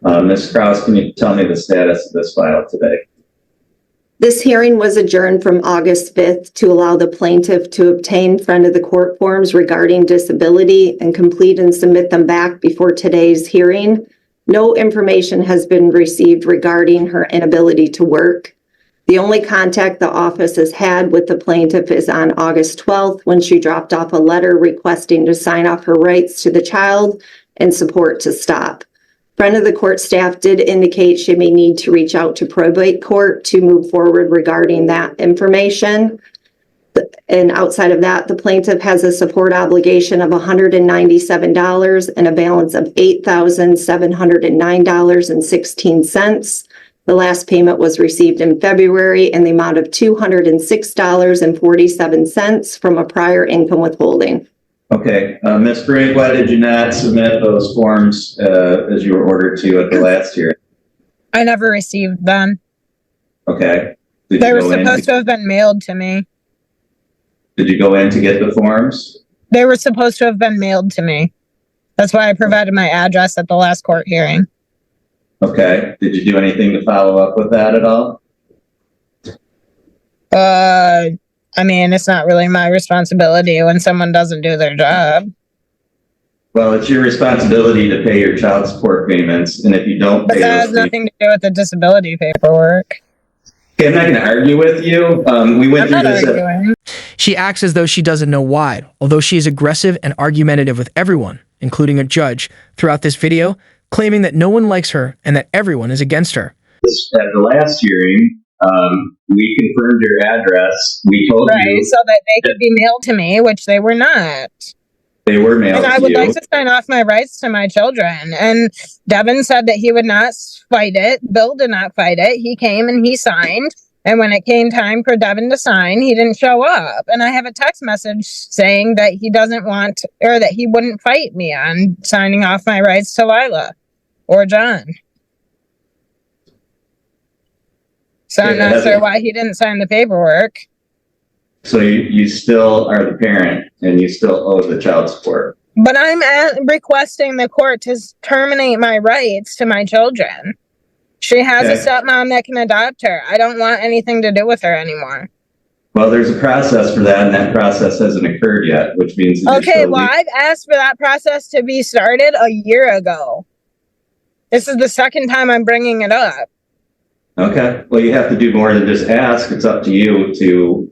Ms. Krause, can you tell me the status of this file today? This hearing was adjourned from August 5th to allow the plaintiff to obtain friend of the court forms regarding disability and complete and submit them back before today's hearing. No information has been received regarding her inability to work. The only contact the office has had with the plaintiff is on August 12th when she dropped off a letter requesting to sign off her rights to the child and support to stop. Friend of the court staff did indicate she may need to reach out to probate court to move forward regarding that information. And outside of that, the plaintiff has a support obligation of $197 and a balance of $8,709.16. The last payment was received in February in the amount of $206.47 from a prior income withholding. Okay, Ms. Brigg, why did you not submit those forms as you were ordered to at the last hearing? I never received them. Okay. They were supposed to have been mailed to me. Did you go in to get the forms? They were supposed to have been mailed to me. That's why I provided my address at the last court hearing. Okay. Did you do anything to follow up with that at all? I mean, it's not really my responsibility when someone doesn't do their job. Well, it's your responsibility to pay your child support payments, and if you don't pay But that has nothing to do with the disability paperwork. Okay, I'm not going to argue with you. We went through this. She acts as though she doesn't know why, although she is aggressive and argumentative with everyone, including a judge, throughout this video, claiming that no one likes her and that everyone is against her. At the last hearing, we confirmed your address. We told you so that they could be mailed to me, which they were not. They were mailed to you. And I would like to sign off my rights to my children. And Devin said that he would not fight it. Bill did not fight it. He came and he signed. And when it came time for Devin to sign, he didn't show up. And I have a text message saying that he doesn't want, or that he wouldn't fight me on signing off my rights to Lila or John. So I'm not sure why he didn't sign the paperwork. So you still are the parent and you still owe the child support. But I'm requesting the court to terminate my rights to my children. She has a stepmom that can adopt her. I don't want anything to do with her anymore. Well, there's a process for that, and that process hasn't occurred yet, which means... Okay, well, I've asked for that process to be started a year ago. This is the second time I'm bringing it up. Okay. Well, you have to do more than just ask. It's up to you to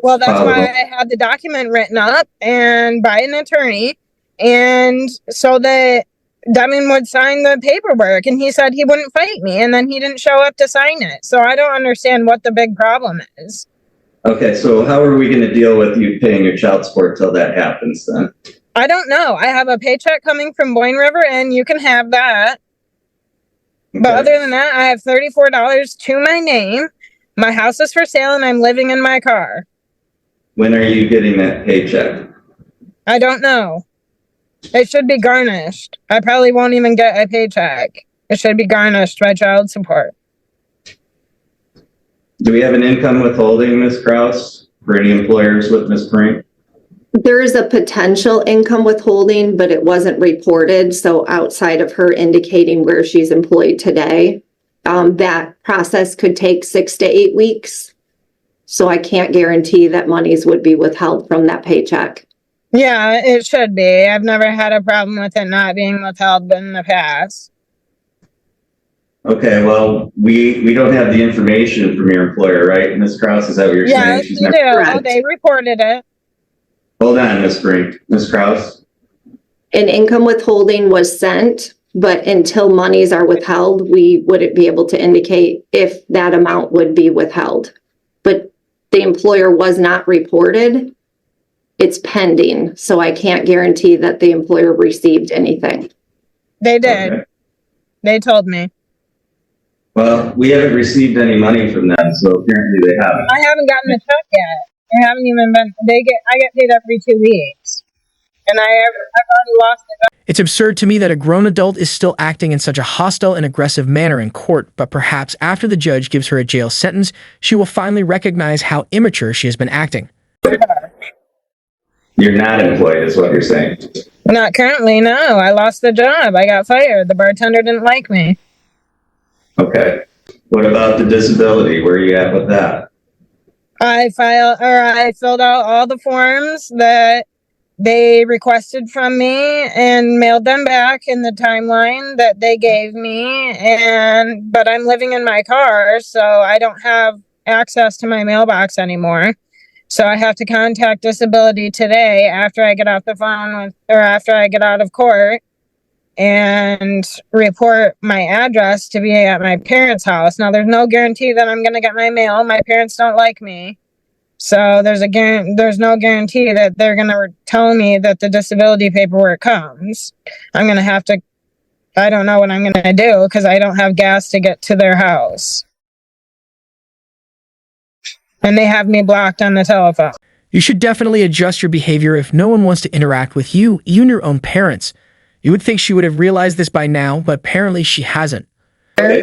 well, that's why I had the document written up and by an attorney, and so that Devin would sign the paperwork, and he said he wouldn't fight me, and then he didn't show up to sign it. So I don't understand what the big problem is. Okay, so how are we going to deal with you paying your child support till that happens then? I don't know. I have a paycheck coming from Boyne River, and you can have that. Okay. But other than that, I have $34 to my name. My house is for sale, and I'm living in my car. When are you getting that paycheck? I don't know. It should be garnished. I probably won't even get a paycheck. It should be garnished by child support. Do we have an income withholding, Ms. Krause, for any employers with Ms. Brink? There is a potential income withholding, but it wasn't reported. So outside of her indicating where she's employed today, that process could take 6 to 8 weeks. So I can't guarantee that monies would be withheld from that paycheck. Yeah, it should be. I've never had a problem with it not being withheld in the past. Okay, well, we don't have the information from your employer, right, Ms. Krause? Is that what you're saying? Yes, you do. Oh, they reported it. Hold on, Ms. Brink. Ms. Krause? An income withholding was sent, but until monies are withheld, we wouldn't be able to indicate if that amount would be withheld. But the employer was not reported. It's pending, so I can't guarantee that the employer received anything. They did. Okay. They told me. Well, we haven't received any money from them, so apparently they haven't. I haven't gotten a check yet. I haven't even been. I get paid every 2 weeks, and I've already lost the job. It's absurd to me that a grown adult is still acting in such a hostile and aggressive manner in court, but perhaps after the judge gives her a jail sentence, she will finally recognize how immature she has been acting. You're not employed is what you're saying. Not currently, no. I lost the job. I got fired. The bartender didn't like me. Okay. What about the disability? Where are you at with that? I filled out all the forms that they requested from me and mailed them back in the timeline that they gave me. But I'm living in my car, so I don't have access to my mailbox anymore. So I have to contact disability today after I get off the phone after I get out of court and report my address to be at my parents' house. Now, there's no guarantee that I'm going to get my mail. My parents don't like me. So there's no guarantee that they're going to tell me that the disability paperwork comes. I'm going to have to, I don't know what I'm going to do because I don't have gas to get to their house. And they have me blocked on the telephone. You should definitely adjust your behavior if no one wants to interact with you, even your own parents. You would think she would have realized this by now, but apparently she hasn't. Okay.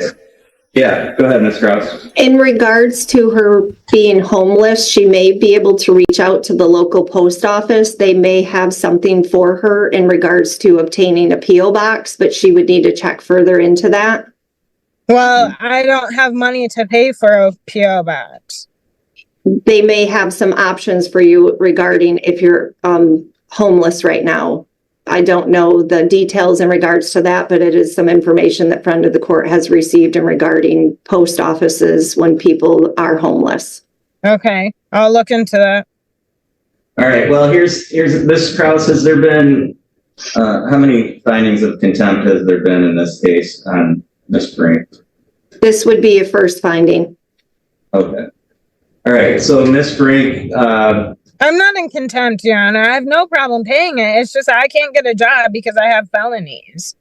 Yeah, go ahead, Ms. Krause. In regards to her being homeless, she may be able to reach out to the local post office. They may have something for her in regards to obtaining a P.O. box, but she would need to check further into that. Well, I don't have money to pay for a P.O. box. They may have some options for you regarding if you're homeless right now. I don't know the details in regards to that, but it is some information that friend of the court has received in regarding post offices when people are homeless. Okay, I'll look into that. All right. Well, here's Ms. Krause. Has there been how many findings of contempt has there been in this case on Ms. Brink? This would be a first finding. Okay. All right. So Ms. Brink, I'm not in contempt, Your Honor. I have no problem paying it. It's just I can't get a job because I have felonies.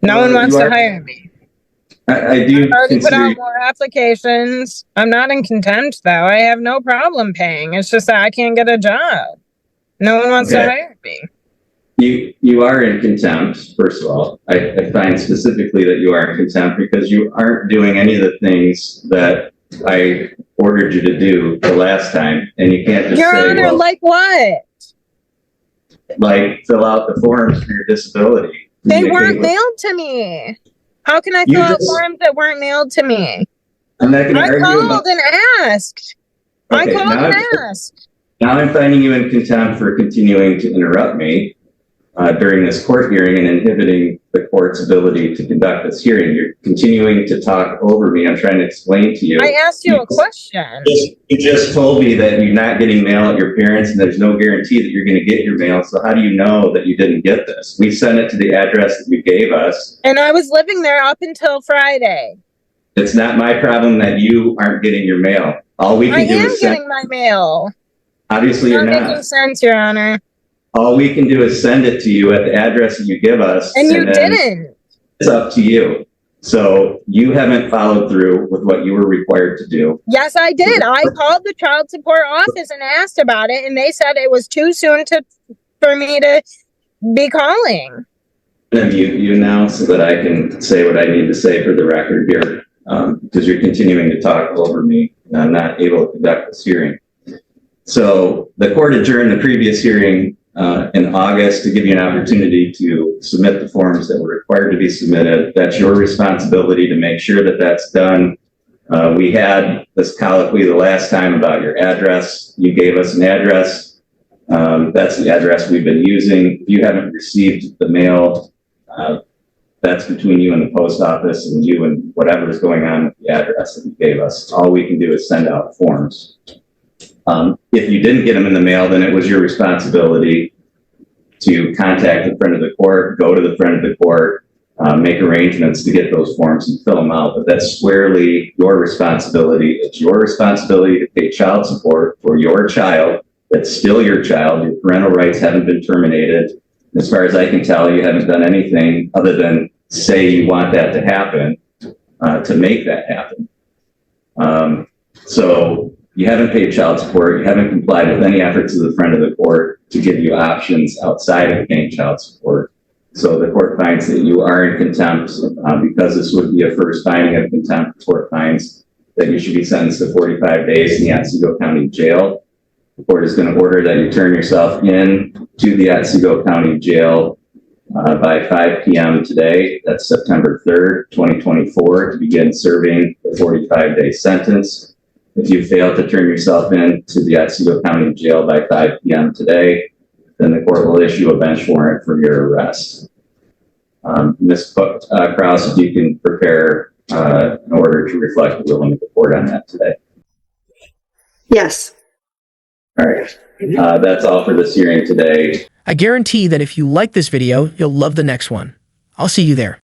No one wants to hire me. I do I've already put consider out more applications. I'm not in contempt, though. I have no problem paying. It's just that I can't get a job. No one wants to hire me. you are in contempt. First of all, I find specifically that you are in contempt because you aren't doing any of the things that I ordered you to do the last time, and you can't just Your say, Honor, well, like what? like fill out the forms for your disability. They weren't mailed to me. How can I fill out forms that weren't mailed to me? I'm not going to I argue called about. and asked. Okay, I called and asked. Now I'm finding you in contempt for continuing to interrupt me during this court hearing and inhibiting the court's ability to conduct this hearing. You're continuing to talk over me. I'm trying to explain to you. I asked you a question. You just told me that you're not getting mail at your parents and there's no guarantee that you're going to get your mail. So how do you know that you didn't get this? We sent it to the address that you gave us. And I was living there up until Friday. It's not my problem that you aren't getting your mail. All we can do is send. I am getting my mail. Obviously, you're Not not. making sense, Your Honor. All we can do is send it to you at the address that you give us. And you then didn't. It's up to you. So you haven't followed through with what you were required to do. Yes, I did. I called the child support office and asked about it, and they said it was too soon for me to be calling. And you now so that I can say what I need to say for the record here, because you're continuing to talk over me and I'm not able to conduct this hearing. So the court adjourned the previous hearing in August to give you an opportunity to submit the forms that were required to be submitted. That's your responsibility to make sure that that's done. We had this colloquy the last time about your address. You gave us an address. That's the address we've been using. If you haven't received the mail, that's between you and the post office and you and whatever is going on with the address that you gave us. All we can do is send out forms. If you didn't get them in the mail, then it was your responsibility to contact the friend of the court, go to the friend of the court, make arrangements to get those forms and fill them out. But that's squarely your responsibility. It's your responsibility to pay child support for your child. That's still your child. Your parental rights haven't been terminated. As far as I can tell, you haven't done anything other than say you want that to happen to make that happen. So you haven't paid child support. You haven't complied with any efforts of the friend of the court to give you options outside of paying child support. So the court finds that you are in contempt because this would be a first finding of contempt. The court finds that you should be sentenced to 45 days in the Otsego County Jail. The court is going to order that you turn yourself in to the Otsego County Jail by 5 p.m. today. That's September 3rd, 2024, to begin serving the 45-day sentence. If you fail to turn yourself in to the Otsego County Jail by 5 p.m. today, then the court will issue a bench warrant for your arrest. Ms. Krause, if you can prepare an order to reflect the ruling of the court on that today. Yes. All right. That's all for this hearing today. I guarantee that if you like this video, you'll love the next one. I'll see you there.